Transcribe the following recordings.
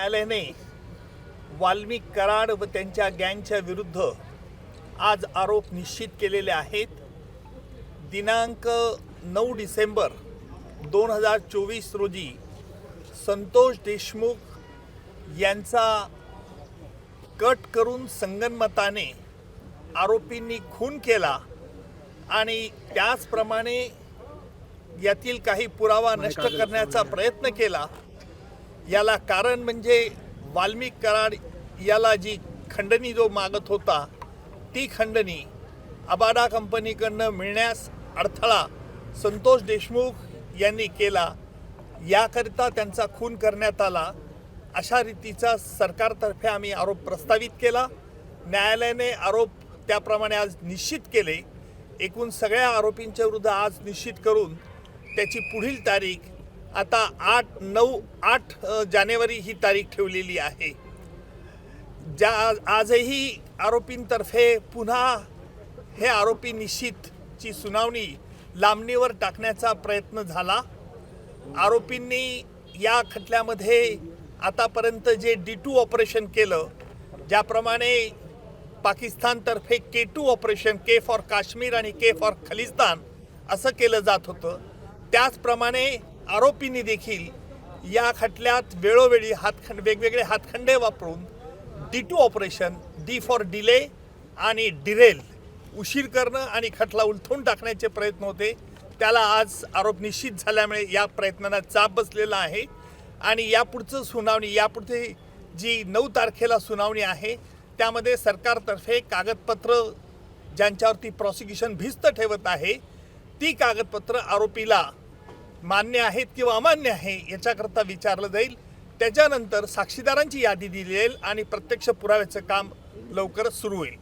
न्यायालयाने वाल्मिक कराड व त्यांच्या गँगच्या विरुद्ध आज आरोप निश्चित केलेले आहेत. दिनांक 9 डिसेंबर 2024 रोजी संतोष देशमुख यांचा कट करून संगनमताने आरोपींनी खून केला आणि त्याचप्रमाणे यातील काही पुरावा नष्ट करण्याचा प्रयत्न केला. याला कारण म्हणजे वाल्मिक कराड याला जी खंडणी जो मागत होता ती खंडणी अबाडा कंपनीकडनं मिळण्यास अडथळा संतोष देशमुख यांनी केला. याकरिता त्यांचा खून करण्यात आला अशा रीतीचा सरकारतर्फे आम्ही आरोप प्रस्तावित केला. न्यायालयाने आरोप त्याप्रमाणे आज निश्चित केले. एकूण सगळ्या आरोपींच्या विरुद्ध आज निश्चित करून त्याची पुढील तारीख आता 8 जानेवारी ही तारीख ठेवलेली आहे. आजही आरोपींतर्फे पुन्हा हे आरोपी निश्चितची सुनावणी लांबणीवर टाकण्याचा प्रयत्न झाला. आरोपींनी या खटल्यामध्ये आतापर्यंत जे D2 ऑपरेशन केलं, ज्याप्रमाणे पाकिस्तानतर्फे K2 operation, K for Kashmir आणि K फॉर खलिस्तान असं केलं जात होतं, त्याचप्रमाणे आरोपींनी देखील या खटल्यात वेळोवेळी वेगवेगळे हातखंडे वापरून D2 operation, D for delay आणि डिरेल, उशीर करणं आणि खटला उलथून टाकण्याचे प्रयत्न होते. त्याला आज आरोप निश्चित झाल्यामुळे या प्रयत्नांना चाप बसलेला आहे आणि यापुढचं सुनावणी, यापुढे जी 9 तारखेला सुनावणी आहे त्यामध्ये सरकारतर्फे कागदपत्र ज्यांच्यावरती प्रॉसिक्युशन भिस्त ठेवत आहे ती कागदपत्र आरोपीला मान्य आहेत किंवा अमान्य आहे याच्याकरता विचारलं जाईल. त्याच्यानंतर साक्षीदारांची यादी दिली जाईल आणि प्रत्यक्ष पुराव्याचं काम लवकरच सुरू होईल.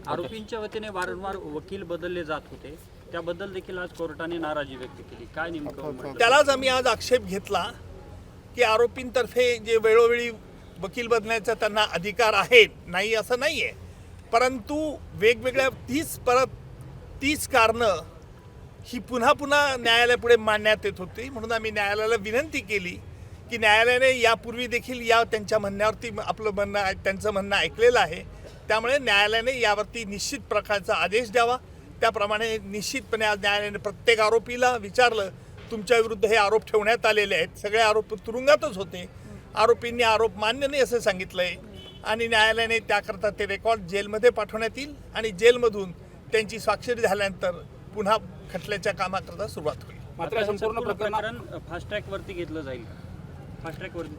आरोपींच्या वतीने वारंवार वकील बदलले जात होते, त्याबद्दल देखील आज कोर्टाने नाराजी व्यक्त केली. काय नेमकं? त्यालाच आम्ही आज आक्षेप घेतला की आरोपींतर्फे जे वेळोवेळी वकील बदलण्याचा त्यांना अधिकार आहे, नाही असं नाही आहे, परंतु वेगवेगळ्या 30 कारणं ही पुन्हा पुन्हा न्यायालयापुढे मांडण्यात येत होती. म्हणून आम्ही न्यायालयाला विनंती केली की न्यायालयाने यापूर्वी देखील त्यांच्या म्हणण्यावरती त्यांचं म्हणणं ऐकलेलं आहे, त्यामुळे न्यायालयाने यावरती निश्चित प्रकारचा आदेश द्यावा. त्याप्रमाणे निश्चितपणे आज न्यायालयाने प्रत्येक आरोपीला विचारलं, तुमच्या विरुद्ध हे आरोप ठेवण्यात आलेले आहेत, सगळे आरोप तुरुंगातच होते, आरोपींनी आरोप मान्य नाही असं सांगितलं आहे आणि न्यायालयाने त्याकरता ते रेकॉर्ड जेलमध्ये पाठवण्यात येईल आणि जेलमधून त्यांची स्वाक्षरी झाल्यानंतर पुन्हा खटल्याच्या कामाकरता सुरुवात होईल. मात्र संपूर्ण प्रकरण फास्ट ट्रॅकवरती घेतलं जाईल, फास्ट ट्रॅकवरती